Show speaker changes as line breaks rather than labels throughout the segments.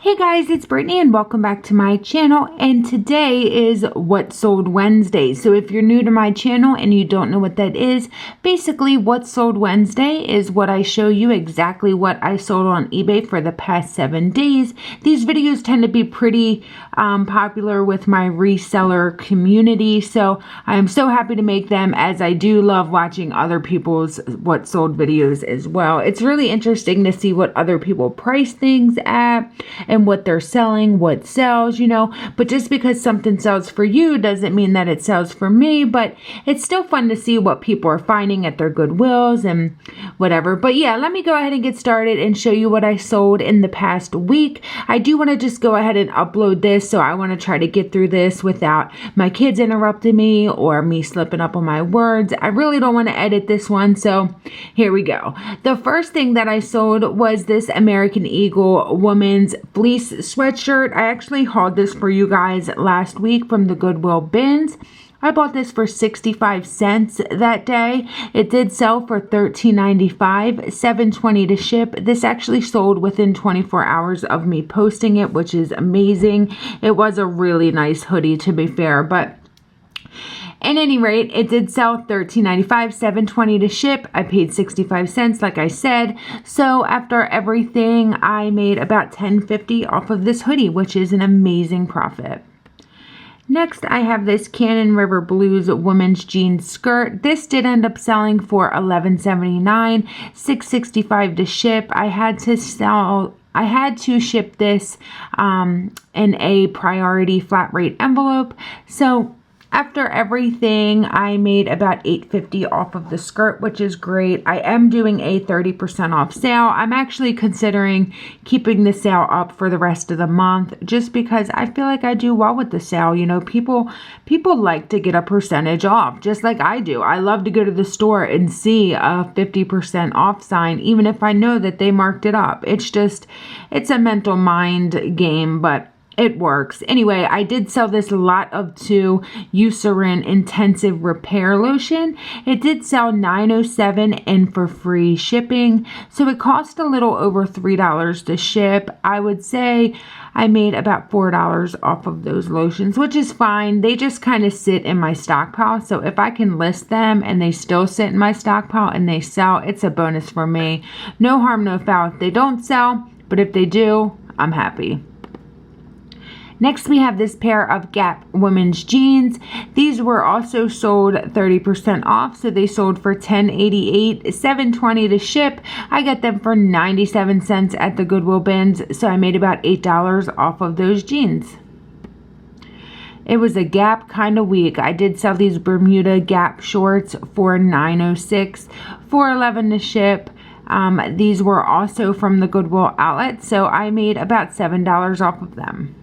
Hey guys, it's Brittany and welcome back to my channel, and today is What Sold Wednesday. So if you're new to my channel and you don't know what that is, basically What Sold Wednesday is what I show you exactly what I sold on eBay for the past 7 days. These videos tend to be pretty popular with my reseller community, so I am so happy to make them, as I do love watching other people's What Sold videos as well. It's really interesting to see what other people price things at and what they're selling, what sells, but just because something sells for you doesn't mean that it sells for me. But it's still fun to see what people are finding at their Goodwills and whatever. But yeah, let me go ahead and get started and show you what I sold in the past week. I do want to just go ahead and upload this, so I want to try to get through this without my kids interrupting me or me slipping up on my words. I really don't want to edit this one, so here we go. The first thing that I sold was this American Eagle woman's fleece sweatshirt. I actually hauled this for you guys last week from the Goodwill bins. I bought this for 65 cents that day. It did sell for $13.95, $7.20 to ship. This actually sold within 24 hours of me posting it, which is amazing. It was a really nice hoodie, to be fair, but at any rate, it did sell $13.95, $7.20 to ship. I paid 65 cents, like I said. So after everything, I made about $10.50 off of this hoodie, which is an amazing profit. Next, I have this Cannon River Blues women's jeans skirt. This did end up selling for $11.79, $6.65 to ship. I had to ship this in a priority flat rate envelope. So after everything, I made about $8.50 off of the skirt, which is great. I am doing a 30% off sale. I'm actually considering keeping the sale up for the rest of the month, just because I feel like I do well with the sale. People like to get a percentage off, just like I do. I love to go to the store and see a 50% off sign, even if I know that they marked it up. It's a mental mind game, but it works. Anyway, I did sell this lot of 2 Eucerin Intensive Repair Lotion. It did sell $9.07 and for free shipping. So it cost a little over $3 to ship. I would say I made about $4 off of those lotions, which is fine. They just kind of sit in my stockpile. So if I can list them and they still sit in my stockpile and they sell, it's a bonus for me. No harm, no foul if they don't sell, but if they do, I'm happy. Next, we have this pair of Gap women's jeans. These were also sold 30% off, so they sold for $10.88, $7.20 to ship. I got them for 97 cents at the Goodwill bins, so I made about $8 off of those jeans. It was a Gap kind of week. I did sell these Bermuda Gap shorts for $9.06, $4.11 to ship. These were also from the Goodwill outlet, so I made about $7 off of them.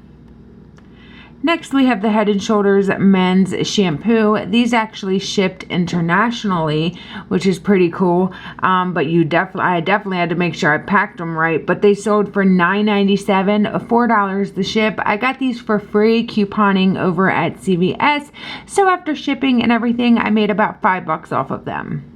Next, we have the Head & Shoulders men's shampoo. These actually shipped internationally, which is pretty cool. But I definitely had to make sure I packed them right. But they sold for $9.97, $4 the ship. I got these for free couponing over at CVS. So after shipping and everything, I made about $5 off of them.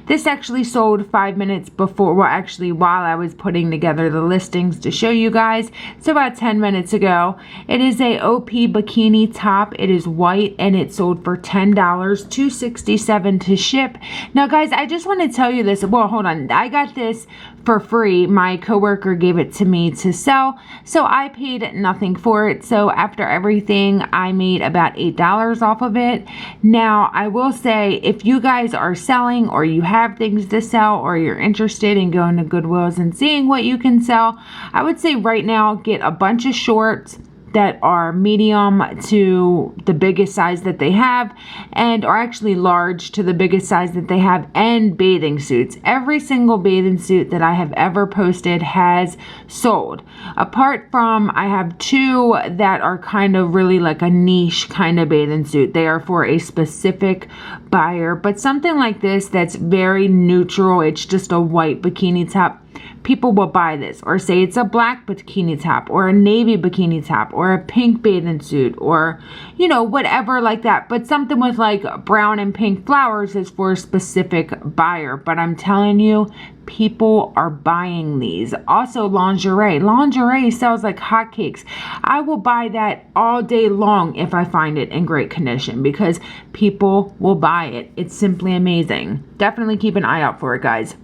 This actually sold 5 minutes before, well, actually while I was putting together the listings to show you guys. So about 10 minutes ago. It is a OP bikini top. It is white and it sold for $10, $2.67 to ship. Now guys, I just want to tell you this. Well, hold on. I got this for free. My coworker gave it to me to sell, so I paid nothing for it. So after everything, I made about $8 off of it. Now, I will say, if you guys are selling or you have things to sell or you're interested in going to Goodwills and seeing what you can sell, I would say right now get a bunch of shorts that are medium to the biggest size that they have, and are actually large to the biggest size that they have, and bathing suits. Every single bathing suit that I have ever posted has sold. Apart from, I have 2 that are kind of really like a niche kind of bathing suit. They are for a specific buyer, but something like this that's very neutral, it's just a white bikini top, people will buy this, or say it's a black bikini top or a navy bikini top or a pink bathing suit, or whatever like that. But something with like brown and pink flowers is for a specific buyer. But I'm telling you, people are buying these. Also lingerie. Lingerie sells like hotcakes. I will buy that all day long if I find it in great condition because people will buy it. It's simply amazing. Definitely keep an eye out for it, guys.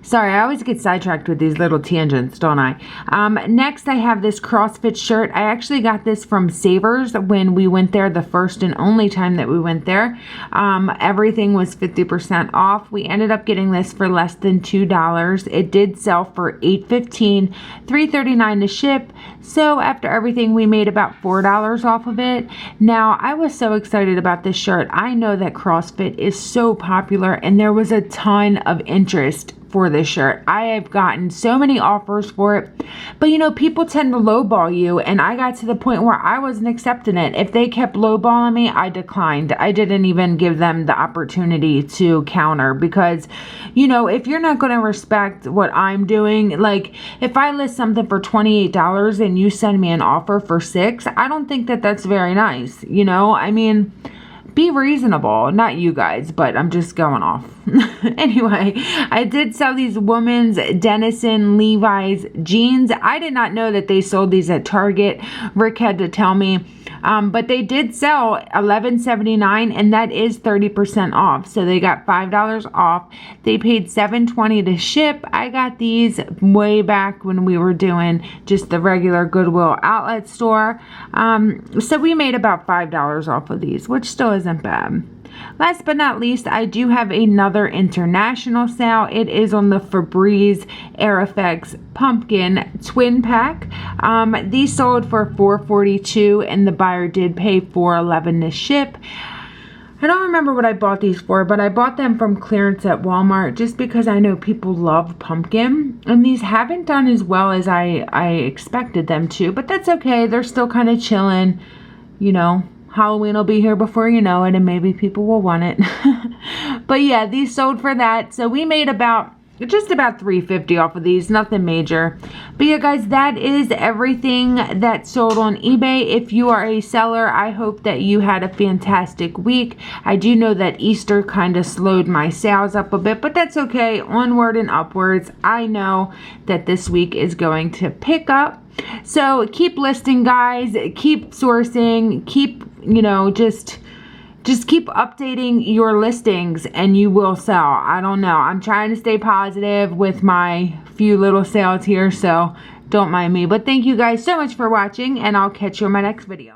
Sorry, I always get sidetracked with these little tangents, don't I? Next, I have this CrossFit shirt. I actually got this from Savers when we went there the first and only time that we went there. Everything was 50% off. We ended up getting this for less than $2. It did sell for $8.15, $3.39 to ship. So after everything, we made about $4 off of it. Now, I was so excited about this shirt. I know that CrossFit is so popular and there was a ton of interest for this shirt. I have gotten so many offers for it, but you know, people tend to lowball you, and I got to the point where I wasn't accepting it. If they kept lowballing me, I declined. I didn't even give them the opportunity to counter because, you know, if you're not going to respect what I'm doing, like if I list something for $28 and you send me an offer for $6, I don't think that that's very nice. You know, I mean, be reasonable. Not you guys, but I'm just going off. Anyway, I did sell these women's Denizen Levi's jeans. I did not know that they sold these at Target. Rick had to tell me. But they did sell $11.79, and that is 30% off. So they got $5 off. They paid $7.20 to ship. I got these way back when we were doing just the regular Goodwill outlet store. So we made about $5 off of these, which still isn't bad. Last but not least, I do have another international sale. It is on the Febreze Airfix Pumpkin Twin Pack. These sold for $4.42 and the buyer did pay $4.11 to ship. I don't remember what I bought these for, but I bought them from clearance at Walmart just because I know people love pumpkin. And these haven't done as well as I expected them to, but that's okay. They're still kind of chilling, you know. Halloween will be here before you know it, and maybe people will want it. But yeah, these sold for that. So we made just about $3.50 off of these, nothing major. But yeah, guys, that is everything that sold on eBay. If you are a seller, I hope that you had a fantastic week. I do know that Easter kind of slowed my sales up a bit, but that's okay. Onward and upwards. I know that this week is going to pick up. So keep listing, guys. Keep sourcing. Keep, you know, just keep updating your listings and you will sell. I don't know. I'm trying to stay positive with my few little sales here, so don't mind me. But thank you guys so much for watching, and I'll catch you in my next video.